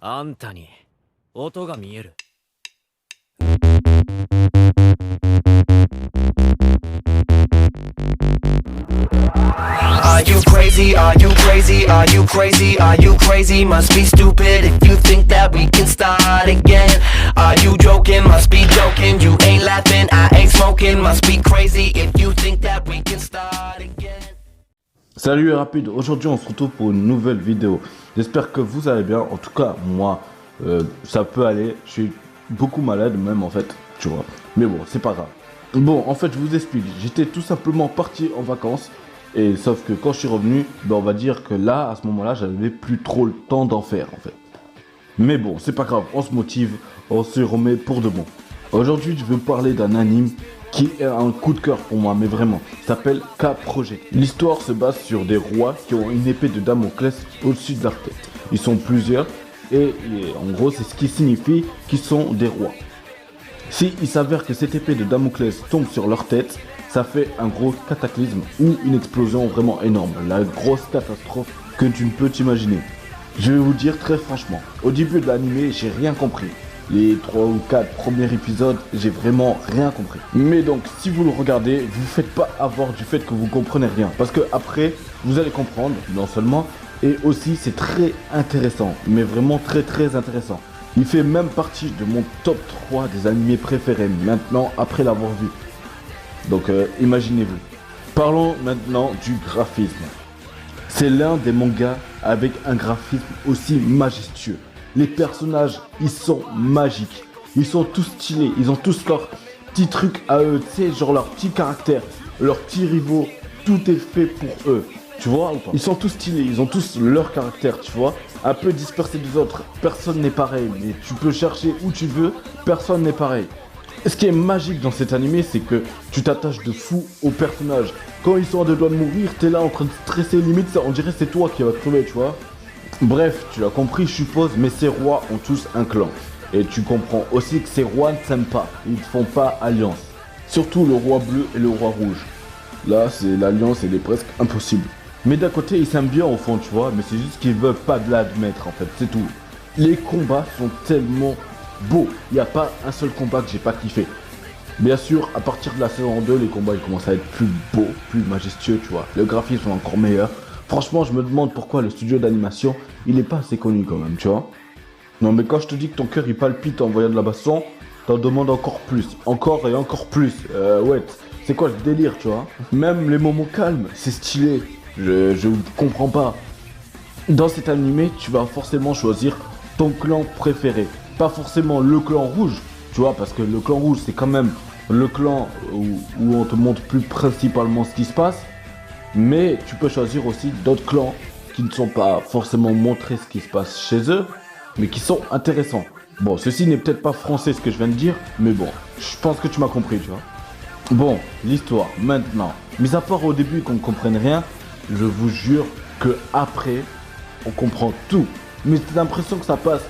あんたに音が見える。Are you crazy? Are you crazy? Are you crazy? Are you crazy? Must be stupid if you think that we can start again. Are you joking? Must be joking. You ain't laughing, I ain't smoking. Must be crazy if you think that we can start again. Salut les rapides, aujourd'hui on se retrouve pour une nouvelle vidéo. J'espère que vous allez bien, en tout cas moi ça peut aller, je suis beaucoup malade même en fait, tu vois. Mais bon, c'est pas grave. Bon, en fait je vous explique, j'étais tout simplement parti en vacances. Et sauf que quand je suis revenu, on va dire que là, à ce moment-là, j'avais plus trop le temps d'en faire en fait. Mais bon, c'est pas grave, on se motive, on se remet pour de bon. Aujourd'hui, je vais vous parler d'un anime qui est un coup de cœur pour moi, mais vraiment. Il s'appelle K-Project. L'histoire se base sur des rois qui ont une épée de Damoclès au-dessus de leur tête. Ils sont plusieurs et en gros, c'est ce qui signifie qu'ils sont des rois. Si il s'avère que cette épée de Damoclès tombe sur leur tête, ça fait un gros cataclysme ou une explosion vraiment énorme. La grosse catastrophe que tu ne peux t'imaginer. Je vais vous dire très franchement, au début de l'anime, j'ai rien compris. Les 3 ou 4 premiers épisodes, j'ai vraiment rien compris. Mais donc, si vous le regardez, vous ne faites pas avoir du fait que vous comprenez rien. Parce que après, vous allez comprendre, non seulement, et aussi c'est très intéressant. Mais vraiment très intéressant. Il fait même partie de mon top 3 des animés préférés maintenant après l'avoir vu. Donc imaginez-vous. Parlons maintenant du graphisme. C'est l'un des mangas avec un graphisme aussi majestueux. Les personnages, ils sont magiques. Ils sont tous stylés. Ils ont tous leurs petits trucs à eux. Tu sais, genre leurs petits caractères, leurs petits rivaux. Tout est fait pour eux. Tu vois ou pas? Ils sont tous stylés. Ils ont tous leur caractère, tu vois. Un peu dispersés des autres. Personne n'est pareil. Mais tu peux chercher où tu veux. Personne n'est pareil. Ce qui est magique dans cet animé, c'est que tu t'attaches de fou aux personnages. Quand ils sont à deux doigts de mourir, t'es là en train de stresser, limite, ça, on dirait que c'est toi qui vas crever, tu vois. Bref, tu l'as compris, je suppose, mais ces rois ont tous un clan. Et tu comprends aussi que ces rois ne s'aiment pas, ils ne font pas alliance. Surtout le roi bleu et le roi rouge. Là, c'est l'alliance, elle est presque impossible. Mais d'un côté, ils s'aiment bien au fond, tu vois, mais c'est juste qu'ils veulent pas de l'admettre, en fait, c'est tout. Les combats sont tellement beau, il n'y a pas un seul combat que j'ai pas kiffé. Bien sûr, à partir de la saison 2, les combats ils commencent à être plus beaux, plus majestueux, tu vois. Le graphisme est encore meilleur. Franchement, je me demande pourquoi le studio d'animation, il n'est pas assez connu quand même, tu vois. Non, mais quand je te dis que ton cœur il palpite en voyant de la baston, t'en demandes encore plus. Encore et encore plus. Ouais, c'est quoi le délire, tu vois. Même les moments calmes, c'est stylé. Je comprends pas. Dans cet animé, tu vas forcément choisir ton clan préféré. Pas forcément le clan rouge, tu vois, parce que le clan rouge, c'est quand même le clan où on te montre plus principalement ce qui se passe. Mais tu peux choisir aussi d'autres clans qui ne sont pas forcément montrés ce qui se passe chez eux, mais qui sont intéressants. Bon, ceci n'est peut-être pas français ce que je viens de dire, mais bon, je pense que tu m'as compris, tu vois. Bon, l'histoire, maintenant. Mis à part au début qu'on ne comprenne rien, je vous jure que après, on comprend tout. Mais j'ai l'impression que ça passe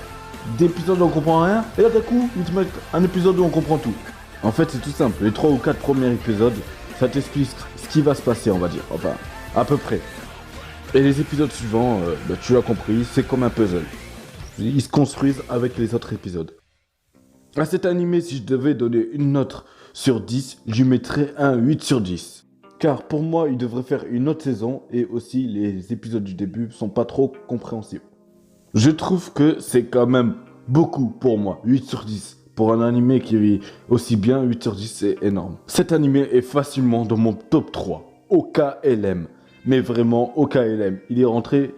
d'épisodes où on comprend rien, et là d'un coup, ils te mettent un épisode où on comprend tout. En fait, c'est tout simple. Les 3 ou 4 premiers épisodes, ça t'explique ce qui va se passer, on va dire. Enfin, à peu près. Et les épisodes suivants, tu l'as compris, c'est comme un puzzle. Ils se construisent avec les autres épisodes. À cet animé, si je devais donner une note sur 10, je lui mettrais un 8 sur 10. Car pour moi, il devrait faire une autre saison, et aussi les épisodes du début sont pas trop compréhensibles. Je trouve que c'est quand même beaucoup pour moi, 8 sur 10. Pour un animé qui est aussi bien, 8 sur 10 c'est énorme. Cet animé est facilement dans mon top 3, OKLM. Mais vraiment OKLM, il est rentré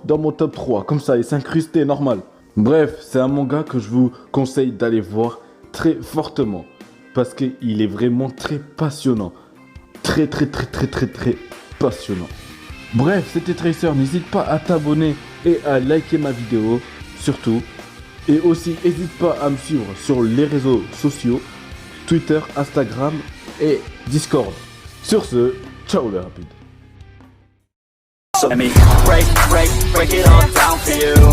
dans mon top 3, comme ça il s'incrustait normal. Bref, c'est un manga que je vous conseille d'aller voir très fortement. Parce qu'il est vraiment très passionnant. Très passionnant. Bref, c'était Tracer, n'hésite pas à t'abonner et à liker ma vidéo, surtout. Et aussi, n'hésite pas à me suivre sur les réseaux sociaux, Twitter, Instagram et Discord. Sur ce, ciao les rapides. So let me break it all down for you.